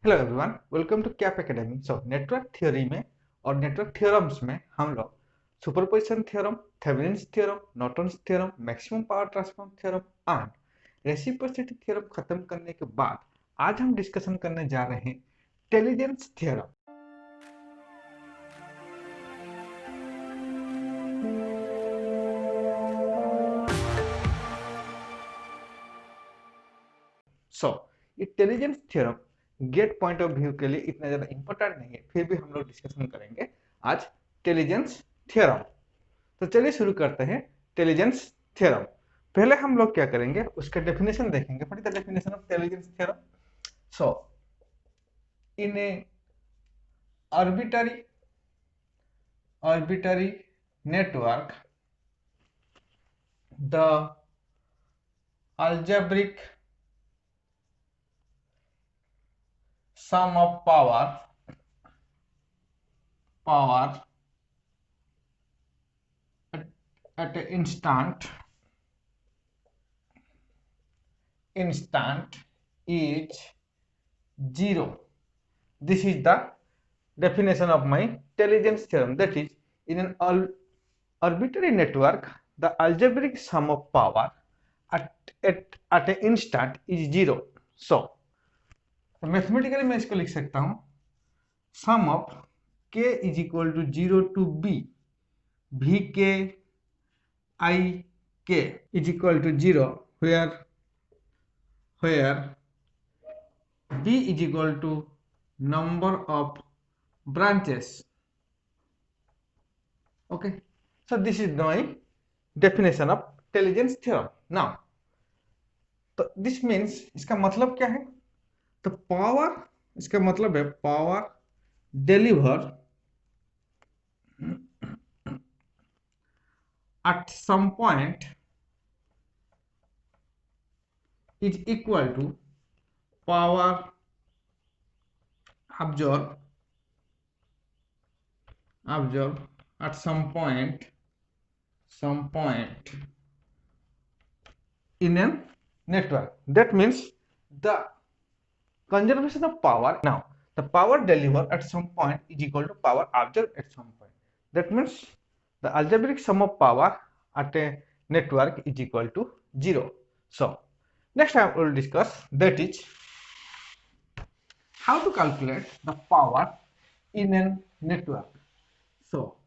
Hello everyone, welcome to Cap Academy. Network theory में और network theorems में हम लोग superposition theorem, Thevenin's theorem, Norton's theorem, maximum power transfer theorem and reciprocity theorem खत्म करने के बाद आज हम डिस्कशन करने जा रहे हैं Tellegen's theorem. Tellegen's theorem GATE point of view के लिए इतना ज्यादा इंपॉर्टेंट नहीं है, फिर भी हम लोग डिस्कशन करेंगे आज इंटेलिजेंस थ्योरम। तो चलिए शुरू करते हैं इंटेलिजेंस थ्योरम। पहले हम लोग क्या करेंगे, उसका डेफिनेशन देखेंगे। What is the definition of intelligence theorem? So in A arbitrary network, the algebraic sum of power at an instant is zero. This is the definition of my intelligence theorem. That is, in an arbitrary network, the algebraic sum of power at an instant is zero. So mathematically मैं इसको लिख सकता हूं, sum of k is equal to 0 to b v k I k is equal to 0 where b is equal to number of branches. Okay, so this is my definition of intelligence theorem. Now तो this means, इसका मतलब क्या है? तो power, इसका मतलब है power deliver at some point is equal to power absorbed at some point in a network. That means the conservation of power. Now the power delivered at some point is equal to power absorbed at some point. That means the algebraic sum of power at a network is equal to 0. So next I will discuss, that is how to calculate the power in a network. So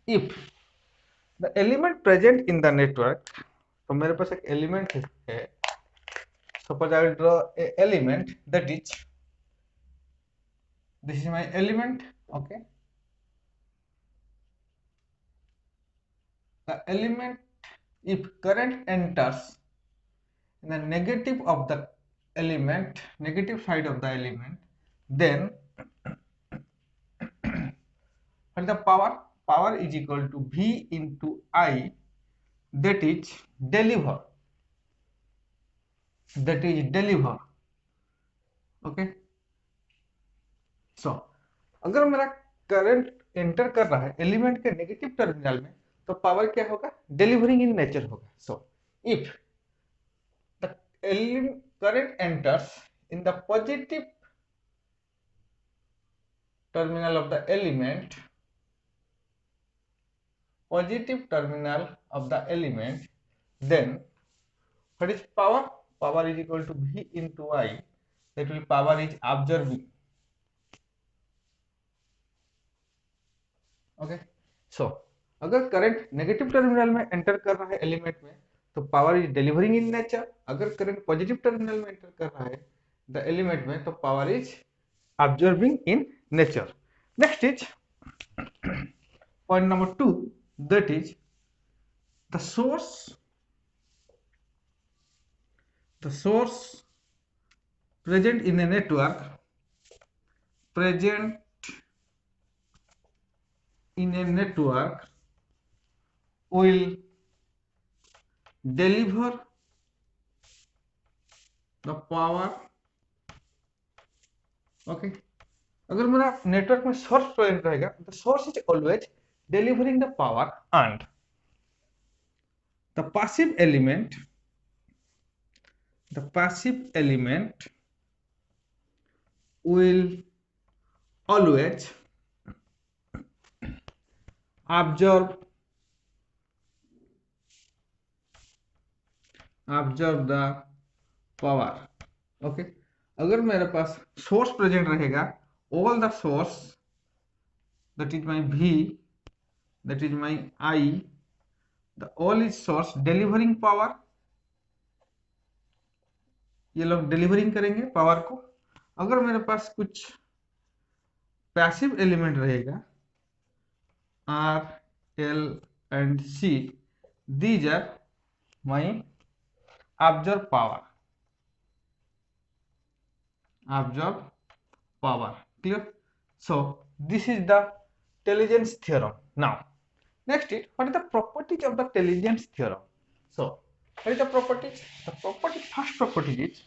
if the element present in the network, तो मेरे पास एक element है, suppose I will draw a element, that is, this is my element. Okay, the element, if current enters in the negative of the element, negative side of the element, then what the power is equal to v into I, that is deliver. Okay, so अगर मेरा current enter कर रहा है element के negative terminal में, तो power क्या होगा? डिलीवरिंग इन नेचर होगा. So if the current enters in the positive terminal of the element, then what is power? Power is equal to v into I, that will power is absorbing. Okay, so अगर current negative terminal में enter कर रहा है element में, तो power is delivering in nature. अगर current positive terminal में enter कर रहा है द एलिमेंट में, तो power is absorbing in nature. Next is point number 2, that is the source present in a network will deliver the power. Okay, अगर मेरा network में सोर्स प्रेजेंट रहेगा, the source is always delivering the power, and the passive element will always absorb the power. Okay, अगर मेरे पास source present रहेगा, all the source that is my V, that is my I, the all is source delivering power, ये लोग delivering करेंगे power को। अगर मेरे पास कुछ पैसिव एलिमेंट रहेगा R, L and C, these are my absorb power, clear? So this is the Telegen's theorem. Now next is, what is the properties of the Telegen's theorem? So what is the properties? The property, first property is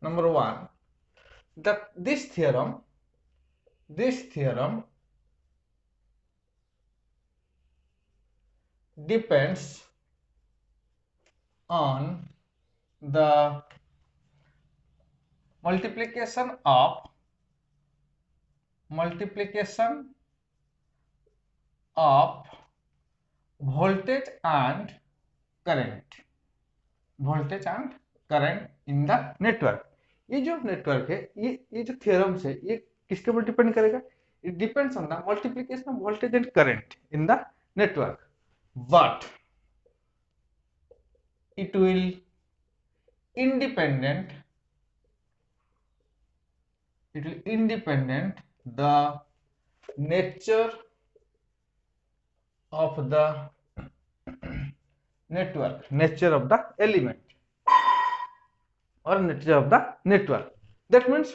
number one, that this theorem depends on the multiplication of voltage and current in the network। ये जो network है, ये जो theorem है, ये किसके ऊपर depend करेगा? It depends on the multiplication of voltage and current in the network, but it will independent the nature of the network, nature of the element or nature of the network. That means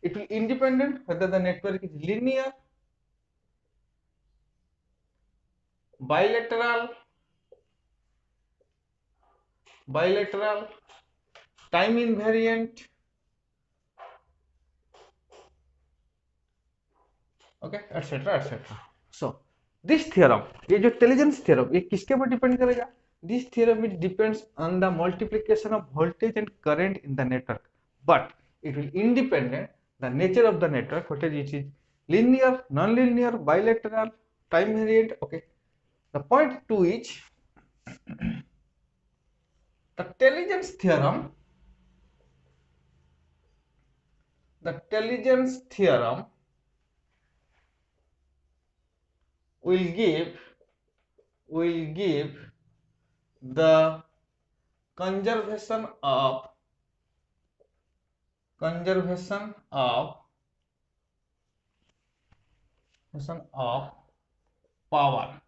it will independent whether the network is linear, bilateral, time invariant, okay, etc. So this theorem, ये जो Telegen's theorem, ये किसके ऊपर depend करेगा? This theorem it depends on the multiplication of voltage and current in the network, but it will independent the nature of the network, what is it, linear, non-linear, bilateral, time variant. Okay, the point 2 is the Telegen's theorem will give the conservation of power.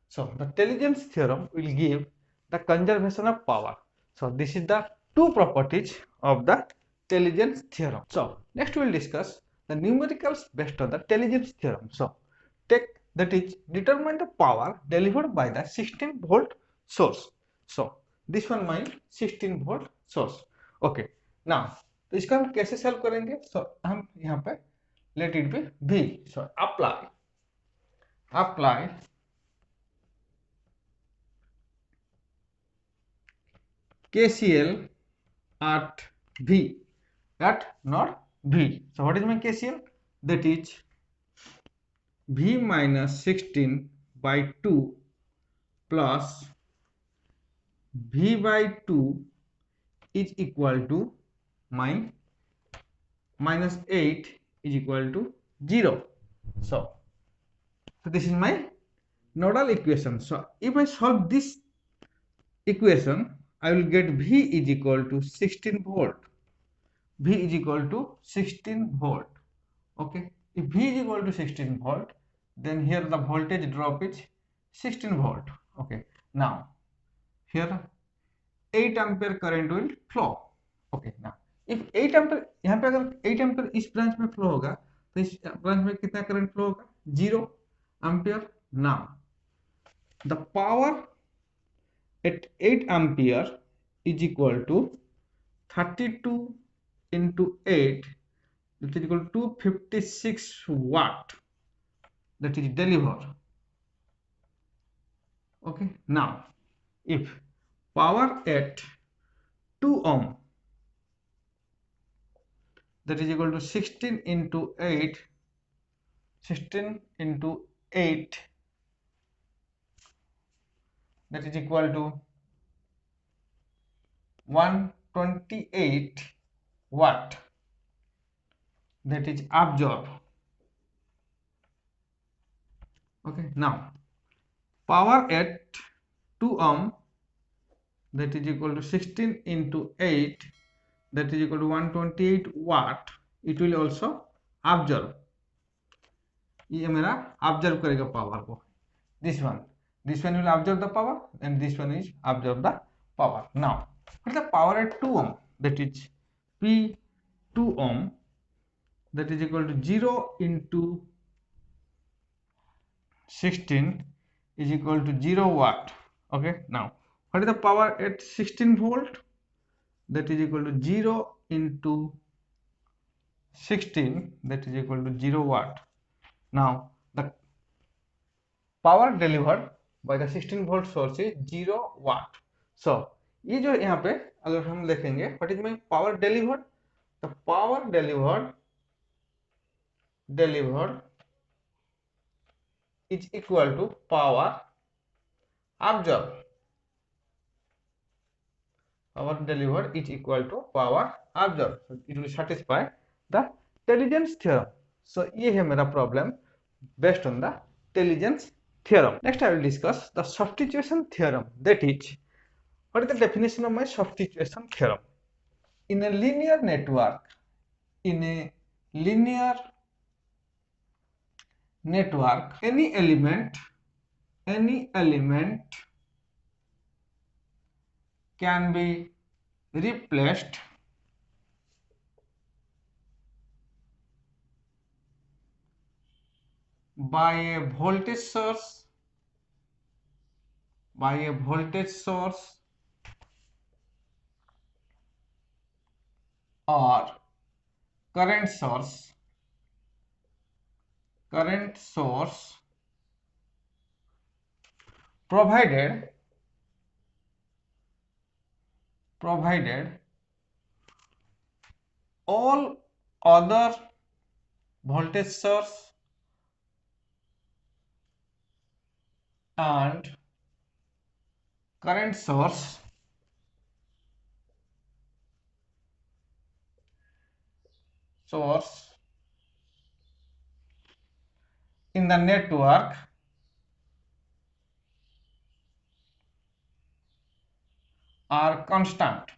So the Telegen's theorem will give the conservation of power. So this is the two properties of the Telegen's theorem. So next we will discuss the numericals based on the Telegen's theorem. So take that is determine the power delivered by the 16-volt source. So this one my 16-volt source. Okay, now तो इसका हम कैसे solve करेंगे? So हम यहाँ पे let it be V. So apply KCL at V, at not V. So what is my KCL? That is V minus 16 by 2 plus V by 2 is equal to my minus 8 is equal to 0. So this is my nodal equation. So if I solve this equation, I will get V is equal to 16 volt. V is equal to 16 volt. Okay, if V is equal to 16 volt, then here the voltage drop is 16 volt. Okay, now here 8 ampere current will flow. Okay, now if 8 ampere, यहाँ पे अगर 8 ampere इस branch में flow होगा तो इस branch में कितना करंट फ्लो होगा? 0 ampere. Now the power at 8 ampere is equal to 32 into 8, that is equal to 256 watt, that is delivered. Okay, now if power at 2 ohm, that is equal to 16 into 8, 16 into 8, that is equal to 128 watt, that is absorbed. Okay, now power at 2 ohm, that is equal to 16 into 8, that is equal to 128 watt, it will also absorb. ये मेरा absorb करेगा power को. This one will absorb the power, and this one is absorb the power. Now what is the power at 2 ohm? That is P 2 ohm, that is equal to 0 into 16 is equal to 0 watt. Okay, now what is the power at 16 volt? That is equal to 0 into 16, that is equal to 0 watt. Now the power delivered by the 16 volt source is 0 watt. So ये जो यहाँ पे अगर हम देखेंगे, what is my power delivered? The power delivered is equal to power absorbed. Power delivered is equal to power absorbed. So it will satisfy the Telegen's theorem. So ये है मेरा problem based on the Telegen's theorem. Next I will discuss the substitution theorem. That is, what is the definition of my substitution theorem? In a linear network, any element can be replaced by a voltage source or current source provided all other voltage source and current source in the network are constant.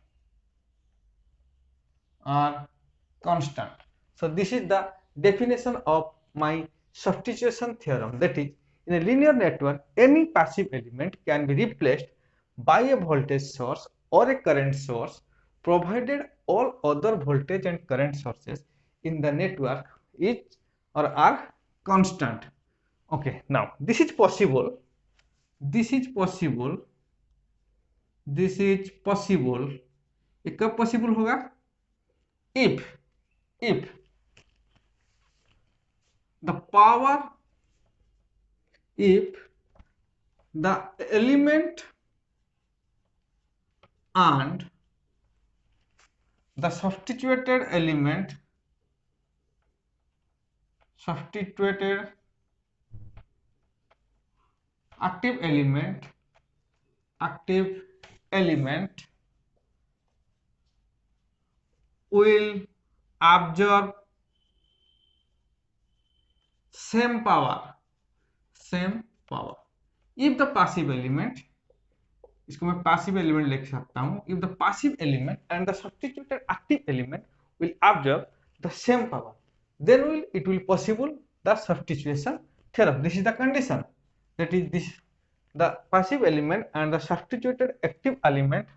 So this is the definition of my substitution theorem. That is, in a linear network, any passive element can be replaced by a voltage source or a current source, provided all other voltage and current sources in the network are constant. Okay, now this is possible. ये कब possible होगा? If the element and the substituted active element will absorb same power. If the passive element, इसको मैं passive element लिख सकता हूँ, if the passive element and the substituted active element will absorb the same power, then it will possible the substitution theorem. This is the condition. That is, the passive element and the substituted active element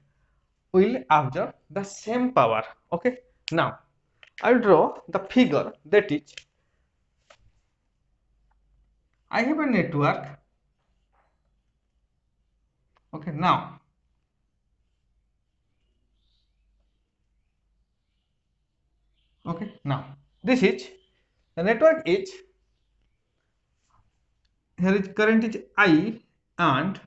will absorb the same power. Okay, now I'll draw the figure. That is, I have a network. Okay, now This is the network is, here is current is I and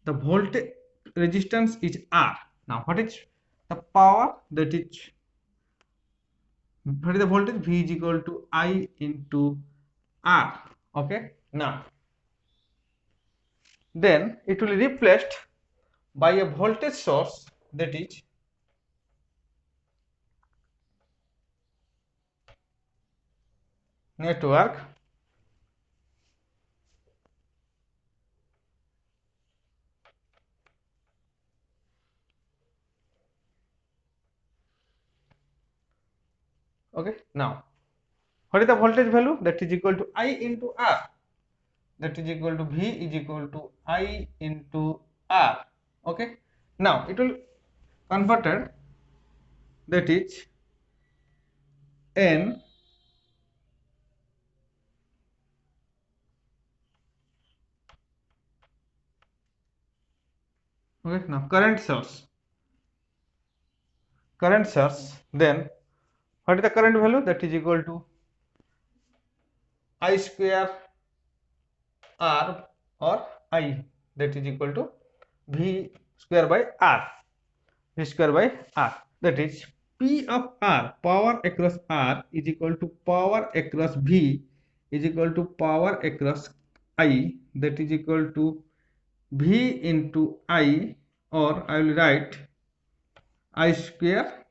the voltage resistance is R. Now what is the power, that is, what is the voltage? V is equal to I into R. Okay, now then it will be replaced by a voltage source, that is network okay. Now what is the voltage value? That is equal to I into R, that is equal to V is equal to I into R. Okay, now it will converted, that is N okay. Now current source, then what is the current value? That is equal to I square R or I, that is equal to V square by R, V square by R, that is P of R, power across R, is equal to power across V is equal to power across I, that is equal to V into I, or I will write I square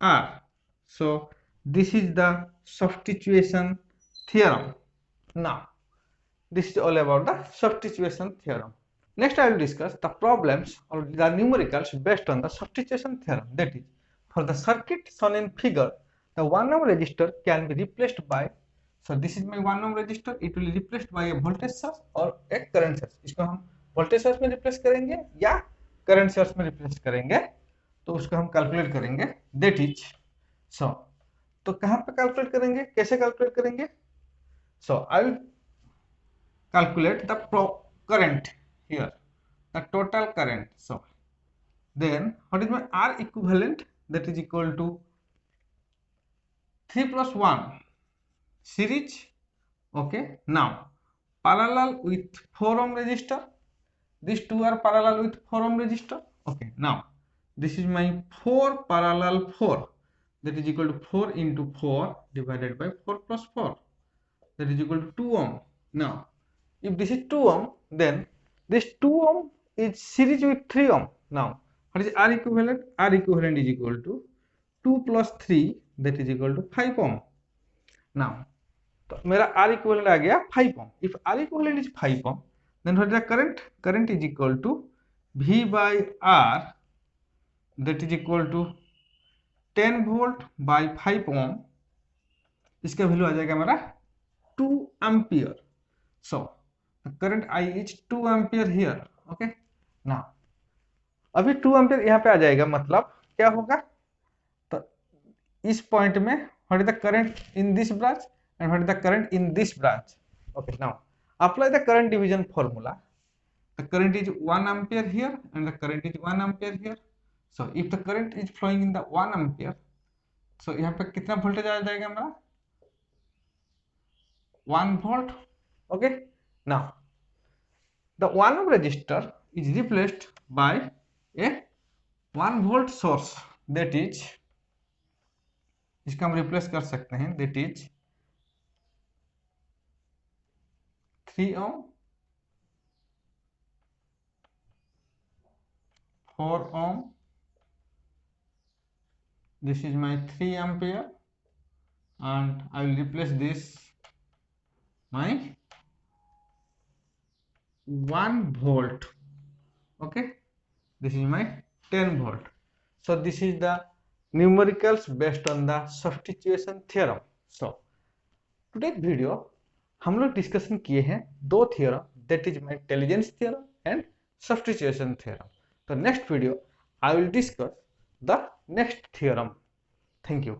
R. So this is the substitution theorem. Now this is all about the substitution theorem. Next I will discuss the problems or the numericals based on the substitution theorem. That is, for the circuit shown in figure, the 1 ohm resistor can be replaced by, so this is my 1 ohm resistor, it will be replaced by a voltage source और एक current source. इसको हम voltage source में replace करेंगे या current source में replace करेंगे, तो उसको हम calculate करेंगे. That is, so तो कहाँ पे calculate करेंगे, कैसे calculate करेंगे? So I will calculate the current here, the total current. So then what is my R equivalent? That is equal to 3 plus 1 series. Okay, now parallel with 4 ohm resistor, these two are parallel with 4 ohm resistor. Okay, now this is my 4 parallel 4, that is equal to 4 into 4 divided by 4 plus 4, that is equal to 2 ohm. Now if this is 2 ohm, then this 2 ohm is series with 3 ohm. Now what is R equivalent? R equivalent is equal to 2 plus 3, that is equal to 5 ohm. Now तो मेरा R equivalent आ गया 5 ohm. If R equivalent is 5 ohm, then what is the current? Current is equal to V by R, that is equal to 10 volt by 5 ohm. इसका value आ जाएगा मेरा 2 ampere. So the current I is 2 ampere here. Okay, now अभी 2 ampere यहाँ पे आ जाएगा, मतलब क्या होगा, तो इस पॉइंट में what is the current in this branch and what is the current in this branch. Okay, now apply the current division formula. The current is 1 ampere here and the current is 1 ampere here. So if the current is flowing in the 1 ampere, so यहाँ पे कितना voltage आ जाएगा हमारा, 1 volt. Okay, now the 1 ohm resistor is replaced by a 1 volt source, that is, इसका हम replace कर सकते हैं, that is 3 ohm, 4 ohm, this is my 3 ampere, and I will replace this my 1 volt. Okay, this is my 10 volt. So this is the numericals based on the substitution theorem. So today's video हम लोग discussion किए हैं दो theorem, that is my intelligence theorem and substitution theorem. तो next video I will discuss the next theorem. Thank you.